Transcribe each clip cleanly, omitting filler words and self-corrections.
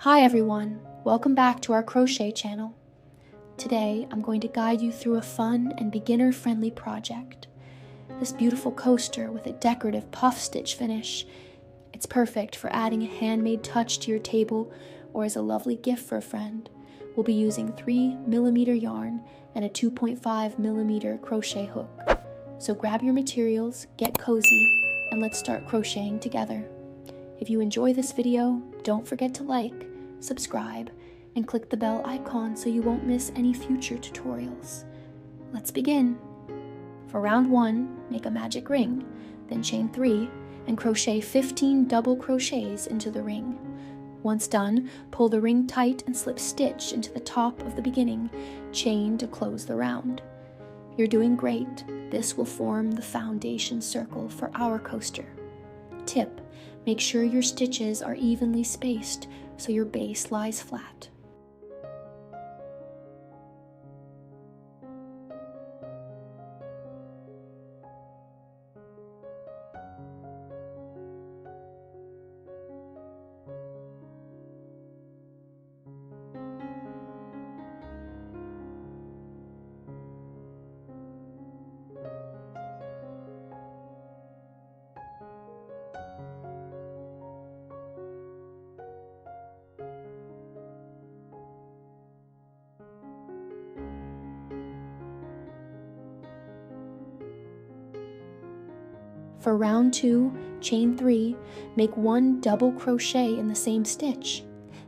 Hi everyone, welcome back to our crochet channel. Today I'm going to guide you through a fun and beginner-friendly project. This beautiful coaster with a decorative puff stitch finish. It's perfect for adding a handmade touch to your table or as a lovely gift for a friend. We'll be using 3mm yarn and a 2.5mm crochet hook. So grab your materials, get cozy, and let's start crocheting together. If you enjoy this video, don't forget to like, subscribe, and click the bell icon so you won't miss any future tutorials. Let's begin. For round 1, make a magic ring, then chain 3 and crochet 15 double crochets into the ring. Once done, pull the ring tight and slip stitch into the top of the beginning chain to close the round. You're doing great. This will form the foundation circle for our coaster. Tip: make sure your stitches are evenly spaced so your base lies flat. For round 2, chain 3, make 1 double crochet in the same stitch.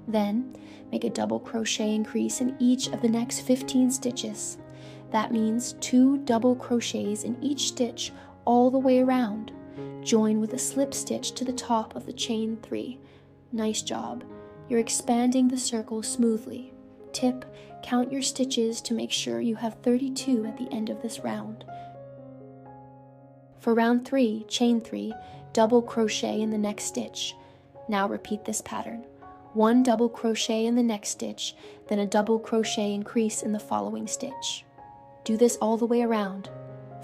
Then, make a double crochet increase in each of the next 15 stitches. That means 2 double crochets in each stitch all the way around. Join with a slip stitch to the top of the chain 3. Nice job. You're expanding the circle smoothly. Tip: count your stitches to make sure you have 32 at the end of this round. For round 3, chain 3, double crochet in the next stitch. Now repeat this pattern. 1 double crochet in the next stitch, then a double crochet increase in the following stitch. Do this all the way around.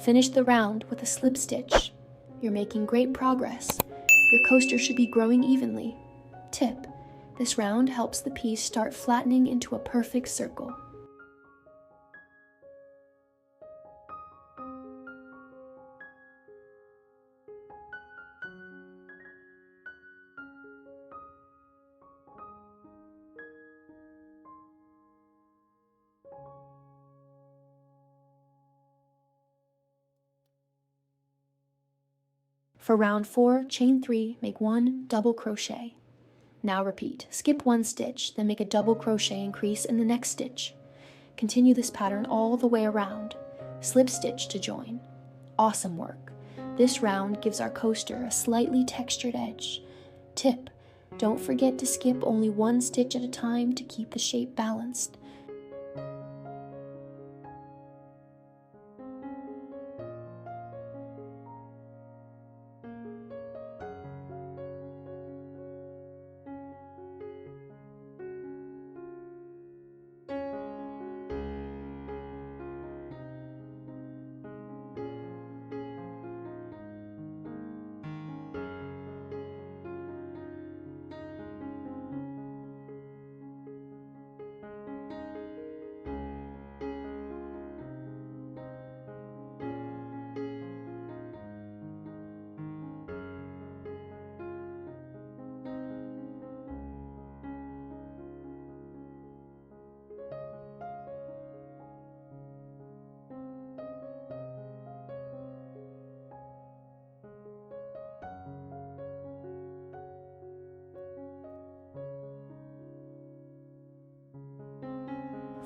Finish the round with a slip stitch. You're making great progress. Your coaster should be growing evenly. Tip: this round helps the piece start flattening into a perfect circle. For round 4, chain 3, make 1 double crochet. Now repeat. Skip 1 stitch, then make a double crochet increase in the next stitch. Continue this pattern all the way around. Slip stitch to join. Awesome work. This round gives our coaster a slightly textured edge. Tip: don't forget to skip only 1 stitch at a time to keep the shape balanced.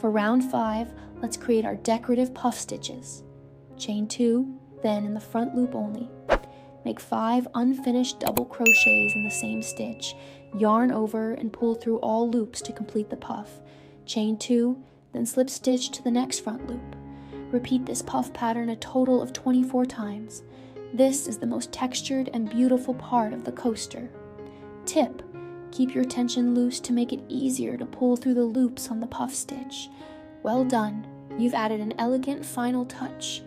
For round 5, let's create our decorative puff stitches. Chain 2, then in the front loop only. Make 5 unfinished double crochets in the same stitch, yarn over and pull through all loops to complete the puff. Chain 2, then slip stitch to the next front loop. Repeat this puff pattern a total of 24 times. This is the most textured and beautiful part of the coaster. Tip: keep your tension loose to make it easier to pull through the loops on the puff stitch. Well done. You've added an elegant final touch.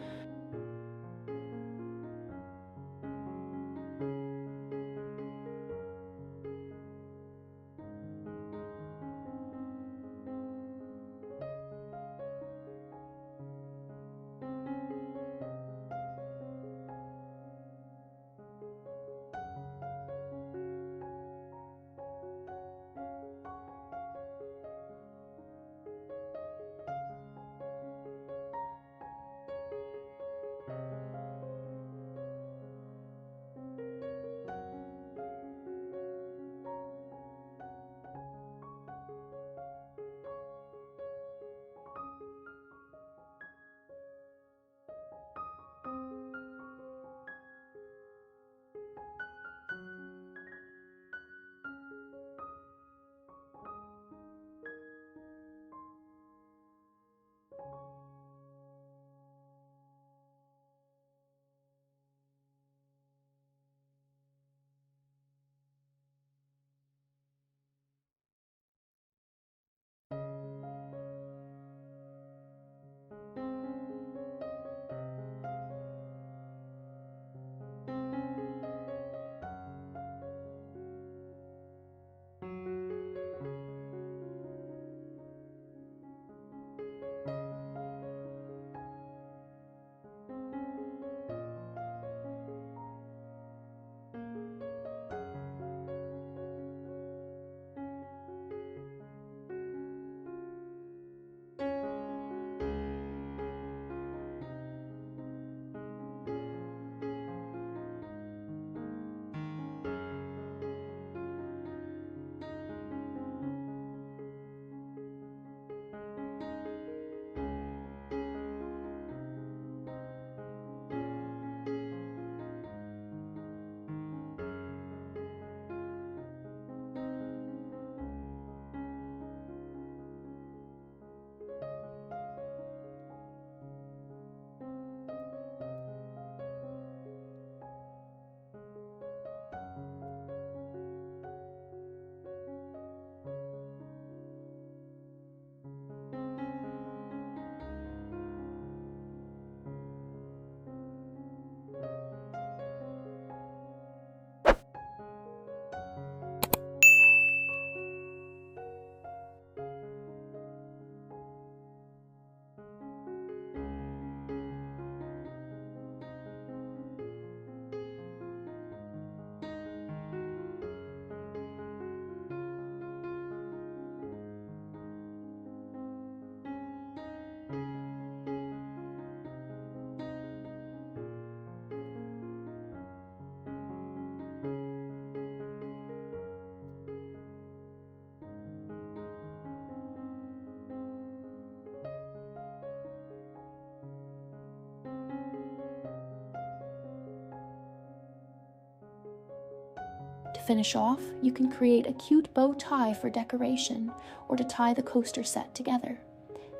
finish off, you can create a cute bow tie for decoration or to tie the coaster set together.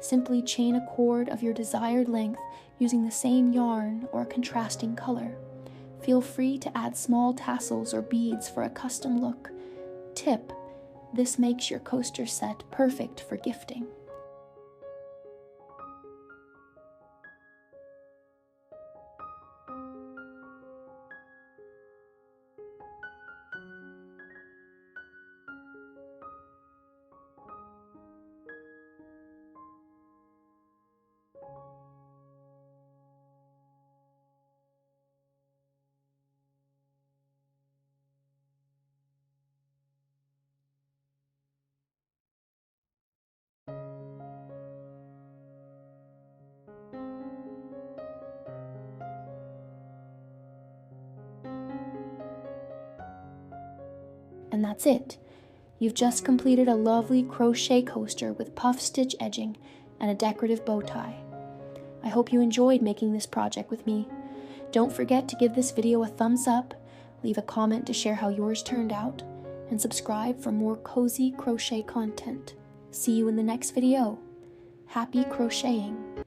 Simply chain a cord of your desired length using the same yarn or a contrasting color. Feel free to add small tassels or beads for a custom look. Tip: this makes your coaster set perfect for gifting. And that's it. You've just completed a lovely crochet coaster with puff stitch edging and a decorative bow tie. I hope you enjoyed making this project with me. Don't forget to give this video a thumbs up, leave a comment to share how yours turned out, and subscribe for more cozy crochet content. See you in the next video. Happy crocheting!